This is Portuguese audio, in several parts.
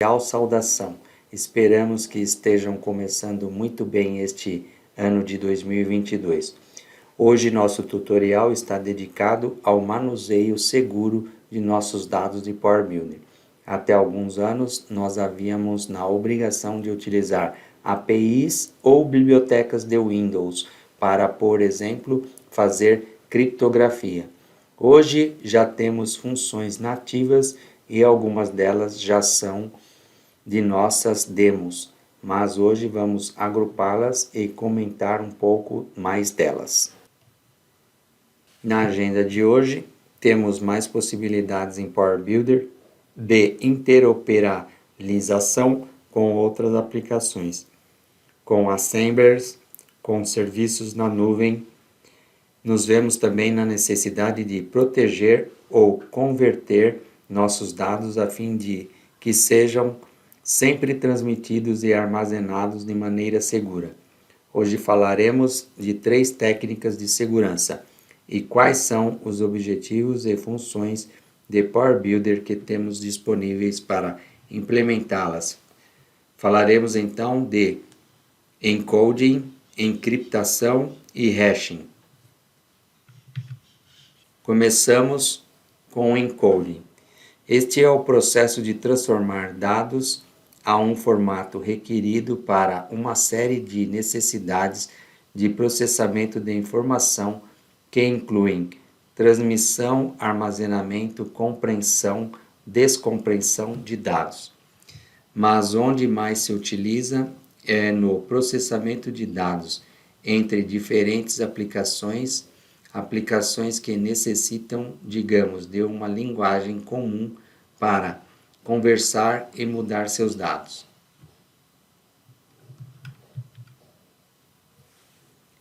cordial saudação. Esperamos que estejam começando muito bem este ano de 2022. Hoje nosso tutorial está dedicado ao manuseio seguro de nossos dados de Power Builder. Até alguns anos nós havíamos na obrigação de utilizar APIs ou bibliotecas de Windows para, por exemplo, fazer criptografia. Hoje já temos funções nativas e algumas delas já são de nossas demos, mas hoje vamos agrupá-las e comentar um pouco mais delas. Na agenda de hoje, temos mais possibilidades em Power Builder de interoperabilização com outras aplicações, com assemblers, com serviços na nuvem. Nos vemos também na necessidade de proteger ou converter nossos dados a fim de que sejam sempre transmitidos e armazenados de maneira segura. Hoje falaremos de 3 técnicas de segurança e quais são os objetivos e funções de Power Builder que temos disponíveis para implementá-las. Falaremos então de encoding, encriptação e hashing. Começamos com o encoding. Este é o processo de transformar dados a um formato requerido para uma série de necessidades de processamento de informação que incluem transmissão, armazenamento, compreensão, descompreensão de dados. Mas onde mais se utiliza é no processamento de dados entre diferentes aplicações que necessitam, digamos, de uma linguagem comum para conversar e mudar seus dados.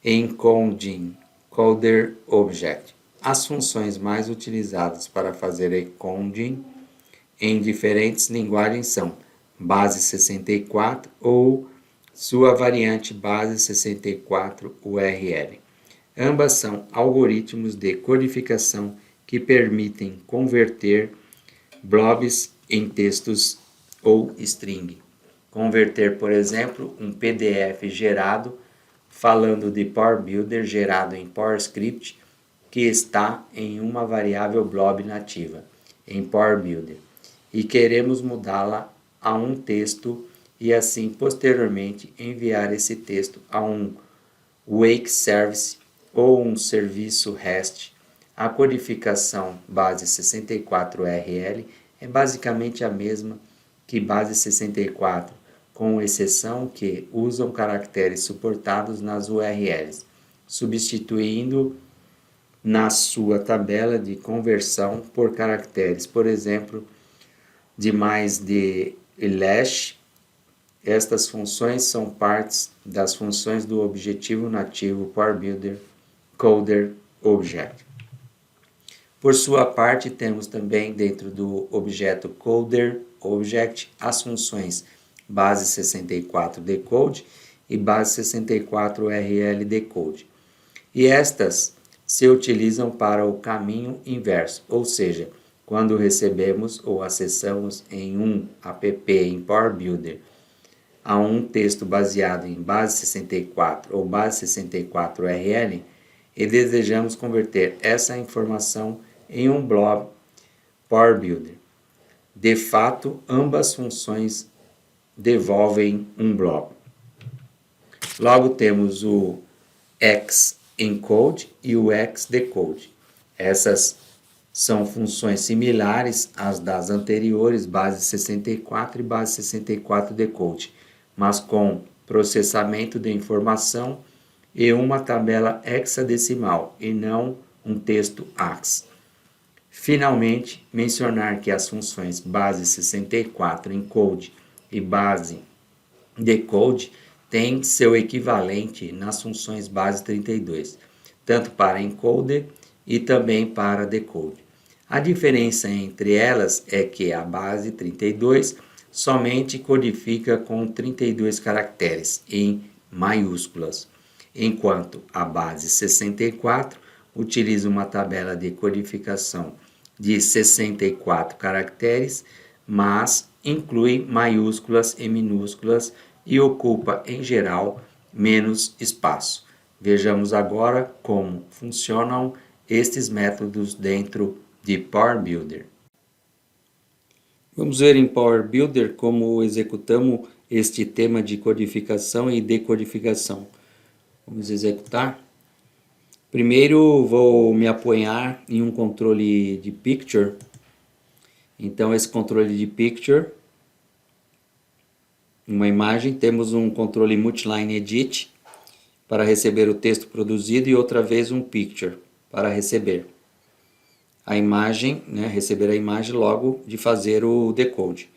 Encoding Coder Object. As funções mais utilizadas para fazer encoding em diferentes linguagens são Base 64 ou sua variante Base 64 URL. Ambas são algoritmos de codificação que permitem converter blobs em textos ou string. Converter, por exemplo, um PDF gerado falando de Power Builder gerado em PowerScript que está em uma variável blob nativa em Power Builder e queremos mudá-la a um texto e assim posteriormente enviar esse texto a um wake service ou um serviço REST. A codificação base 64 URL é basicamente a mesma que base 64, com exceção que usam caracteres suportados nas URLs, substituindo na sua tabela de conversão por caracteres, por exemplo, de mais de /. Estas funções são partes das funções do objetivo nativo Power Builder Coder Object. Por sua parte, temos também dentro do objeto Coder Object as funções base 64 decode e base 64 URL decode. E estas se utilizam para o caminho inverso, ou seja, quando recebemos ou acessamos em um app em Power Builder a um texto baseado em base 64 ou base 64 URL e desejamos converter essa informação em um blob Power Builder. De fato, ambas funções devolvem um blob. Logo temos o xEncode e o xDecode. Essas são funções similares às das anteriores, base 64 e base 64 decode, mas com processamento de informação e uma tabela hexadecimal e não um texto ASCII. Finalmente, mencionar que as funções base 64 encode e base decode têm seu equivalente nas funções base 32, tanto para encoder e também para decode. A diferença entre elas é que a base 32 somente codifica com 32 caracteres em maiúsculas, enquanto a base 64 utiliza uma tabela de codificação de 64 caracteres, mas inclui maiúsculas e minúsculas e ocupa, em geral, menos espaço. Vejamos agora como funcionam estes métodos dentro de Power Builder. Vamos ver em Power Builder como executamos este tema de codificação e decodificação. Vamos executar. Primeiro vou me apoiar em um controle de Picture. Então esse controle de Picture, uma imagem, temos um controle Multiline Edit para receber o texto produzido e outra vez um Picture para receber a imagem, né, receber a imagem logo de fazer o decode.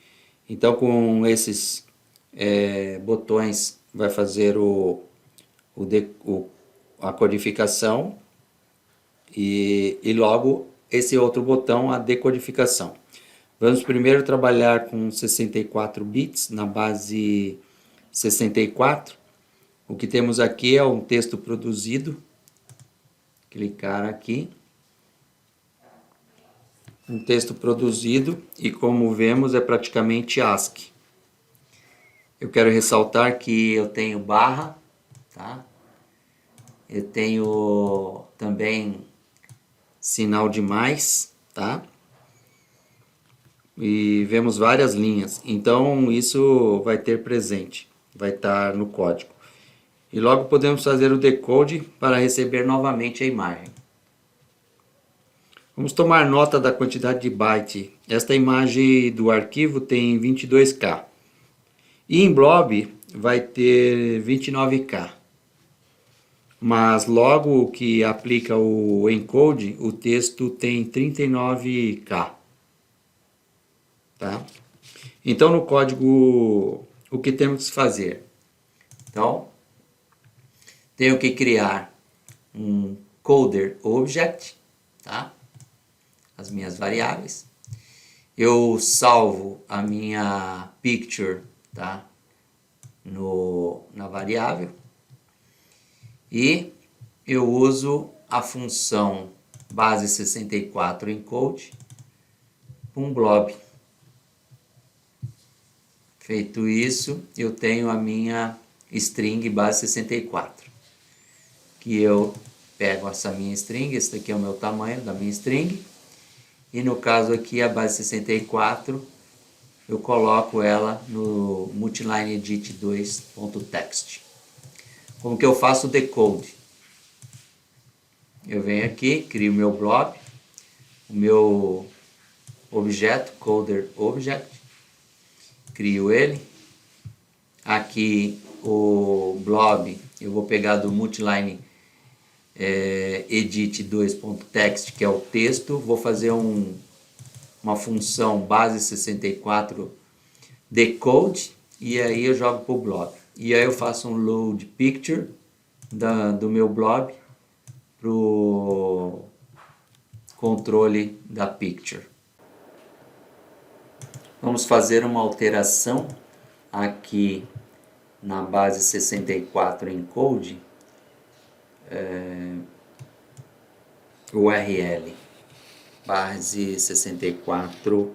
Então com esses botões vai fazer a codificação e logo esse outro botão a decodificação. Vamos primeiro trabalhar com 64 bits na base 64. O que temos aqui é um texto produzido. Clicar aqui. Um texto produzido e como vemos é praticamente ASCII. Eu quero ressaltar que eu tenho barra, tá? Eu tenho também sinal de mais, tá? E vemos várias linhas, então isso vai ter presente, vai estar no código. E logo podemos fazer o decode para receber novamente a imagem. Vamos tomar nota da quantidade de byte. Esta imagem do arquivo tem 22K. E em blob vai ter 29K. Mas logo que aplica o encode, o texto tem 39K. Tá? Então no código, o que temos que fazer? Então, tenho que criar um coder object, tá? As minhas variáveis. Eu salvo a minha picture, tá? Na variável. E eu uso a função base64 encode um blob. Feito isso, eu tenho a minha string base64, que eu pego essa minha string, esse daqui é o meu tamanho da minha string, e no caso aqui a base64, eu coloco ela no multiline edit 2.text. Como que eu faço o decode? Eu venho aqui, crio o meu blob, o meu objeto, coder object, crio ele. Aqui o blob eu vou pegar do multiline edit 2.text, que é o texto, vou fazer uma função base64 decode e aí eu jogo para o blob. E aí eu faço um load picture do meu blob para o controle da picture. Vamos fazer uma alteração aqui na base 64 encode URL base 64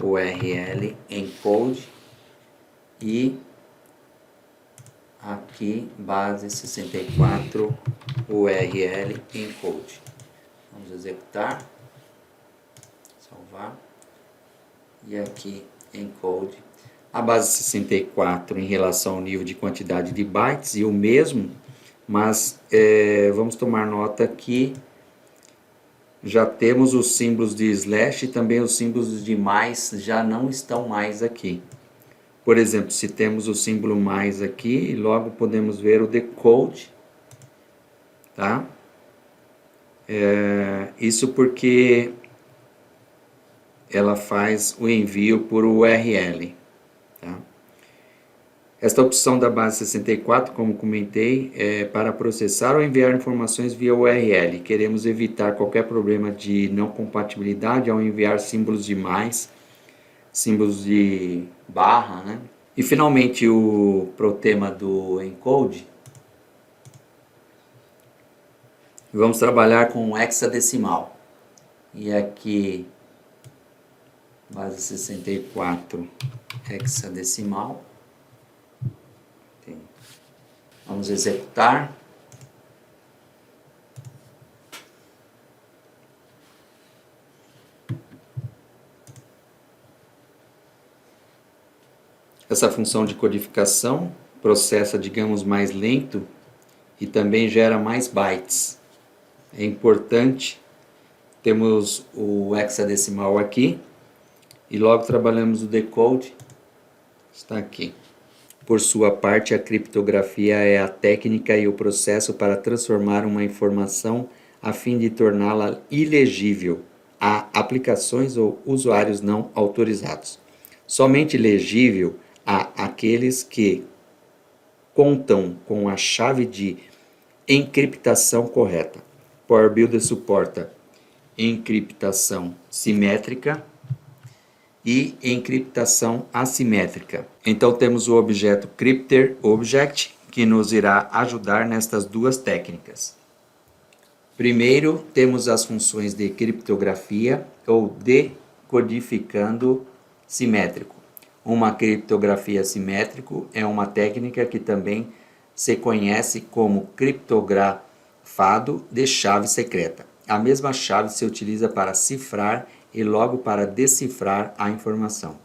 URL encode e aqui base 64 URL encode. Vamos executar, salvar e aqui encode. A base 64 em relação ao nível de quantidade de bytes e o mesmo, mas vamos tomar nota que já temos os símbolos de slash e também os símbolos de mais já não estão mais aqui. Por exemplo, se temos o símbolo mais aqui, logo podemos ver o decode, tá? Isso porque ela faz o envio por URL. Tá? Esta opção da base 64, como comentei, é para processar ou enviar informações via URL. Queremos evitar qualquer problema de não compatibilidade ao enviar símbolos de mais, símbolos de barra, né? E finalmente pro tema do encode, vamos trabalhar com hexadecimal. E aqui base 64 hexadecimal. Vamos executar. Essa função de codificação processa, digamos, mais lento e também gera mais bytes. É importante, temos o hexadecimal aqui e logo trabalhamos o decode, está aqui. Por sua parte, a criptografia é a técnica e o processo para transformar uma informação a fim de torná-la ilegível a aplicações ou usuários não autorizados. Somente legível a aqueles que contam com a chave de encriptação correta. PowerBuilder suporta encriptação simétrica e encriptação assimétrica. Então temos o objeto CrypterObject, que nos irá ajudar nestas duas técnicas. Primeiro, temos as funções de criptografia ou decodificando simétrico. Uma criptografia simétrico é uma técnica que também se conhece como criptografado de chave secreta. A mesma chave se utiliza para cifrar e logo para decifrar a informação.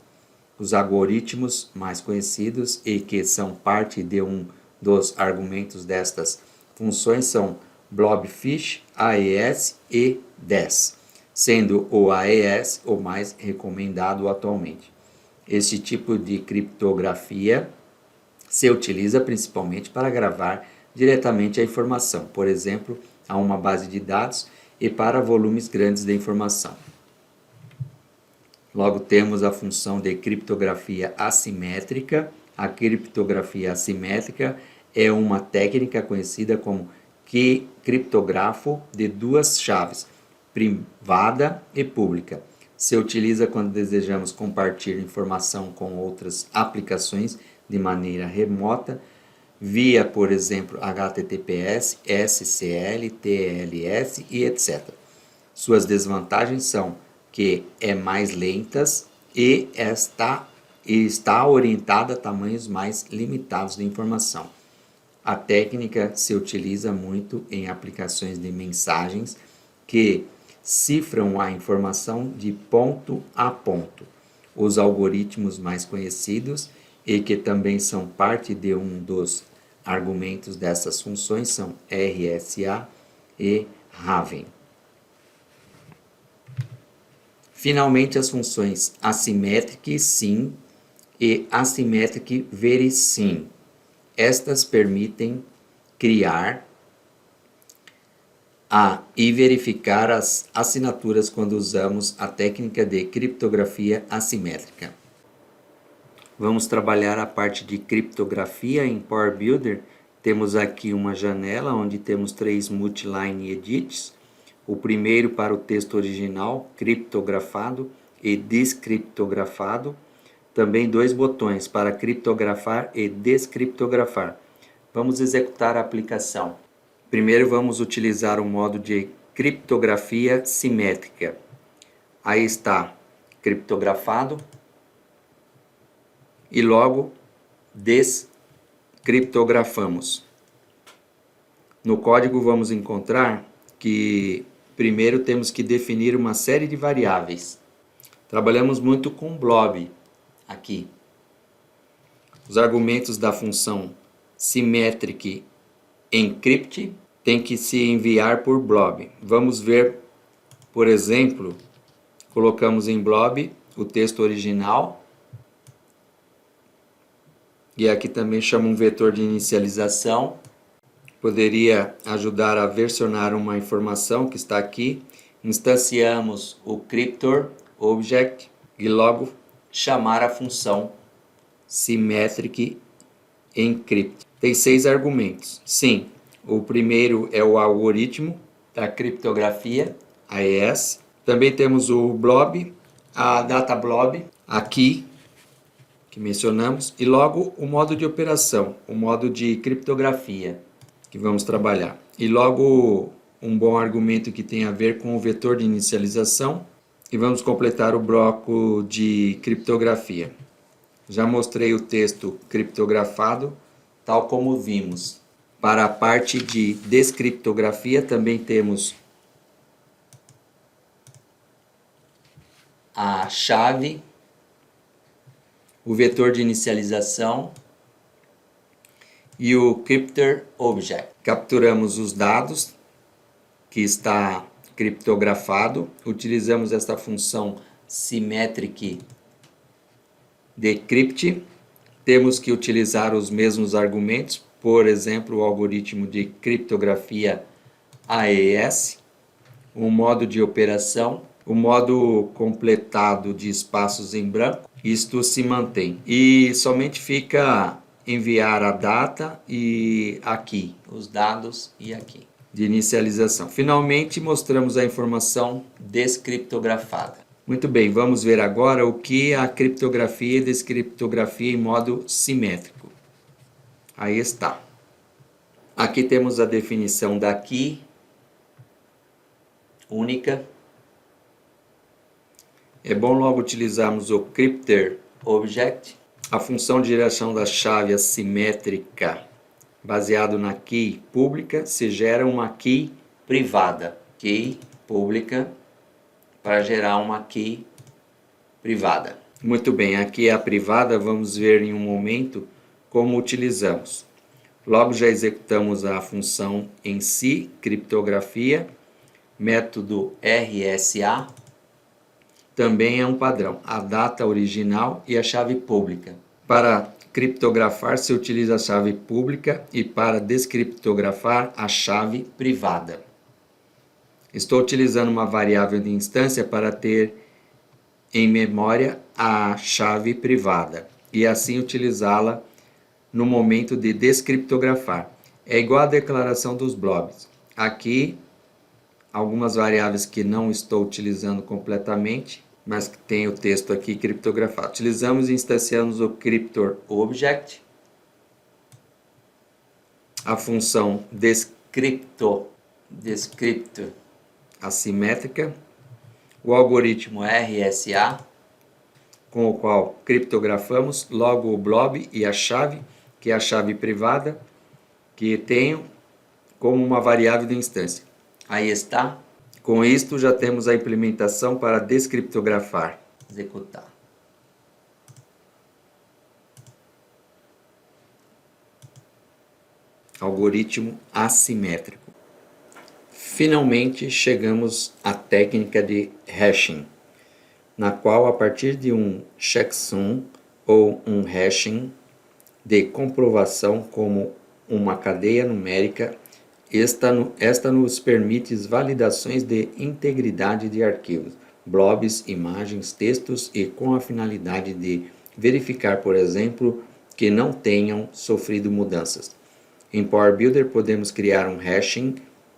Os algoritmos mais conhecidos e que são parte de um dos argumentos destas funções são Blobfish, AES e DES, sendo o AES o mais recomendado atualmente. Este tipo de criptografia se utiliza principalmente para gravar diretamente a informação, por exemplo, a uma base de dados e para volumes grandes de informação. Logo temos a função de criptografia assimétrica. A criptografia assimétrica é uma técnica conhecida como criptógrafo de duas chaves, privada e pública. Se utiliza quando desejamos compartilhar informação com outras aplicações de maneira remota, via, por exemplo, HTTPS, SSL, TLS e etc. Suas desvantagens são que é mais lentas e está orientada a tamanhos mais limitados de informação. A técnica se utiliza muito em aplicações de mensagens que cifram a informação de ponto a ponto. Os algoritmos mais conhecidos e que também são parte de um dos argumentos dessas funções são RSA e Raven. Finalmente, as funções asymmetric sim e asymmetric very sim. Estas permitem criar e verificar as assinaturas quando usamos a técnica de criptografia assimétrica. Vamos trabalhar a parte de criptografia em PowerBuilder. Temos aqui uma janela onde temos 3 multiline edits. O primeiro para o texto original, criptografado e descriptografado. Também 2 botões para criptografar e descriptografar. Vamos executar a aplicação. Primeiro vamos utilizar o modo de criptografia simétrica. Aí está criptografado e logo descriptografamos. No código vamos encontrar que primeiro temos que definir uma série de variáveis. Trabalhamos muito com blob aqui. Os argumentos da função symmetric encrypt tem que se enviar por blob. Vamos ver, por exemplo, colocamos em blob o texto original. E aqui também chama um vetor de inicialização. Poderia ajudar a versionar uma informação que está aqui. Instanciamos o CryptorObject e logo chamar a função symmetric encrypt. Tem 6 argumentos. Sim, o primeiro é o algoritmo da criptografia, AES. Também temos o blob, a data blob, aqui, que mencionamos. E logo o modo de operação, o modo de criptografia, que vamos trabalhar. E logo um bom argumento que tem a ver com o vetor de inicialização E vamos completar o bloco de criptografia. Já mostrei o texto criptografado, tal como vimos. Para a parte de descriptografia também temos a chave, o vetor de inicialização e o crypter object. Capturamos os dados que está criptografado, utilizamos esta função symmetric decrypt. Temos que utilizar os mesmos argumentos, por exemplo, o algoritmo de criptografia AES, o modo de operação, o modo completado de espaços em branco, isto se mantém. E somente fica enviar a data e aqui, os dados e aqui, de inicialização. Finalmente, mostramos a informação descriptografada. Muito bem, vamos ver agora o que é a criptografia e descriptografia em modo simétrico. Aí está. Aqui temos a definição da key única. É bom logo utilizarmos o crypter object, a função de geração da chave assimétrica baseado na key pública, se gera uma key privada. Key pública para gerar uma key privada. Muito bem, aqui é a privada, vamos ver em um momento como utilizamos. Logo já executamos a função em si, criptografia, método RSA, também é um padrão, a data original e a chave pública. Para criptografar se utiliza a chave pública e para descriptografar a chave privada. Estou utilizando uma variável de instância para ter em memória a chave privada e assim utilizá-la no momento de descriptografar. É igual à declaração dos blobs. Aqui, algumas variáveis que não estou utilizando completamente, mas que tem o texto aqui criptografado. Utilizamos e instanciamos o cryptor object, a função descriptor assimétrica, o algoritmo RSA, com o qual criptografamos, logo o blob e a chave, que é a chave privada, que tenho como uma variável de instância. Aí está. Com isto já temos a implementação para descriptografar. Executar. Algoritmo assimétrico. Finalmente chegamos à técnica de hashing, na qual a partir de um checksum ou um hashing de comprovação como uma cadeia numérica, esta nos permite validações de integridade de arquivos, blobs, imagens, textos e com a finalidade de verificar, por exemplo, que não tenham sofrido mudanças. Em Power Builder podemos criar um hashing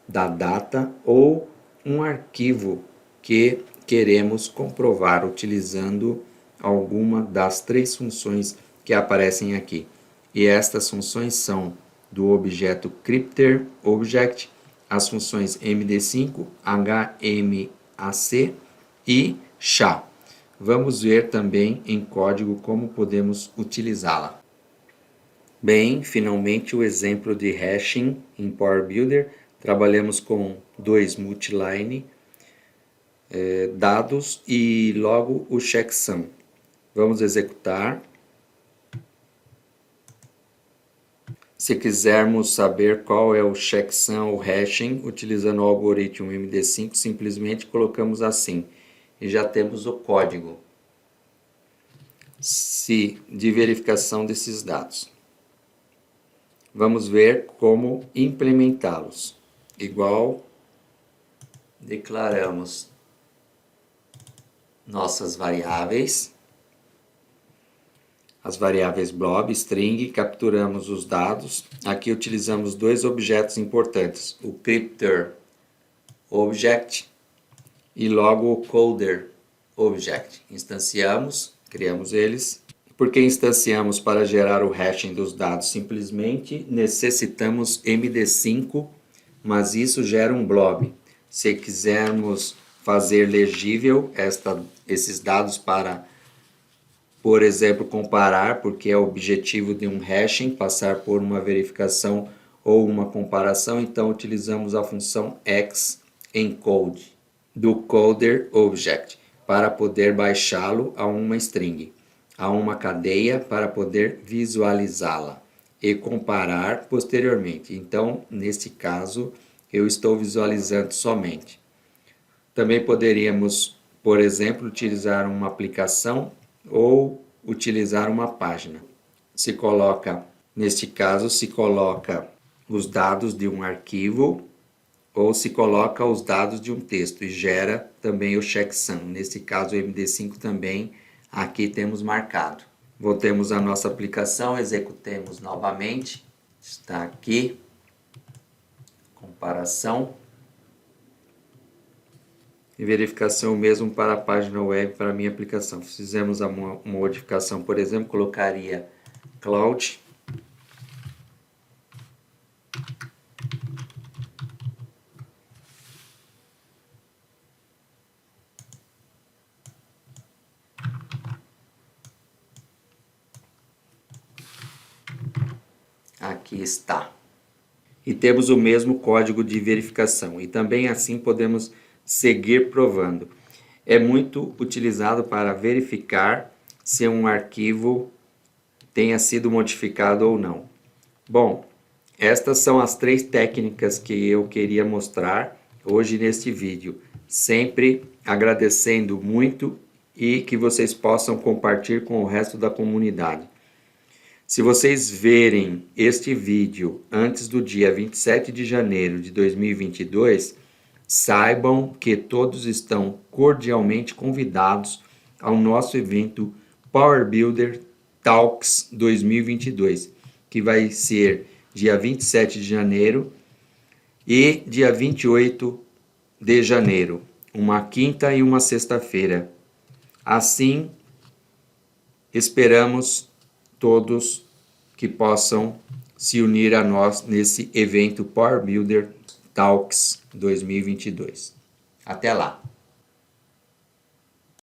da data ou um arquivo que queremos comprovar utilizando alguma das três funções que aparecem aqui. E estas funções são do objeto crypter object, as funções md5, hmac e sha. Vamos ver também em código como podemos utilizá-la. Bem, finalmente o exemplo de hashing em Power Builder. Trabalhamos com dois multiline, dados e logo o checksum. Vamos executar. Se quisermos saber qual é o checksum ou hashing, utilizando o algoritmo MD5, simplesmente colocamos assim e já temos o código de verificação desses dados. Vamos ver como implementá-los. Igual, declaramos nossas variáveis, as variáveis blob, string, capturamos os dados. Aqui utilizamos dois objetos importantes, o crypter object e logo o coder object. Instanciamos, criamos eles. Porque instanciamos para gerar o hashing dos dados? Simplesmente necessitamos MD5, mas isso gera um blob. Se quisermos fazer legível esses dados para, por exemplo, comparar, porque é o objetivo de um hashing, passar por uma verificação ou uma comparação. Então utilizamos a função xEncode do coder object para poder baixá-lo a uma string, a uma cadeia, para poder visualizá-la e comparar posteriormente. Então, nesse caso, eu estou visualizando somente. Também poderíamos, por exemplo, utilizar uma aplicação ou utilizar uma página. Neste caso, se coloca os dados de um arquivo ou se coloca os dados de um texto e gera também o checksum. Nesse caso, o MD5 também aqui temos marcado. Voltemos à nossa aplicação, executemos novamente. Está aqui, comparação. E verificação mesmo para a página web, para a minha aplicação. Fizemos uma modificação, por exemplo, colocaria cloud. Aqui está. E temos o mesmo código de verificação. E também assim podemos seguir provando. É muito utilizado para verificar se um arquivo tenha sido modificado ou não. Bom, estas são as 3 técnicas que eu queria mostrar hoje neste vídeo. Sempre agradecendo muito e que vocês possam compartilhar com o resto da comunidade. Se vocês verem este vídeo antes do dia 27 de janeiro de 2022, saibam que todos estão cordialmente convidados ao nosso evento Power Builder Talks 2022, que vai ser dia 27 de janeiro e dia 28 de janeiro, uma quinta e uma sexta-feira. Assim, esperamos todos que possam se unir a nós nesse evento Power Builder Talks 2022. Até lá!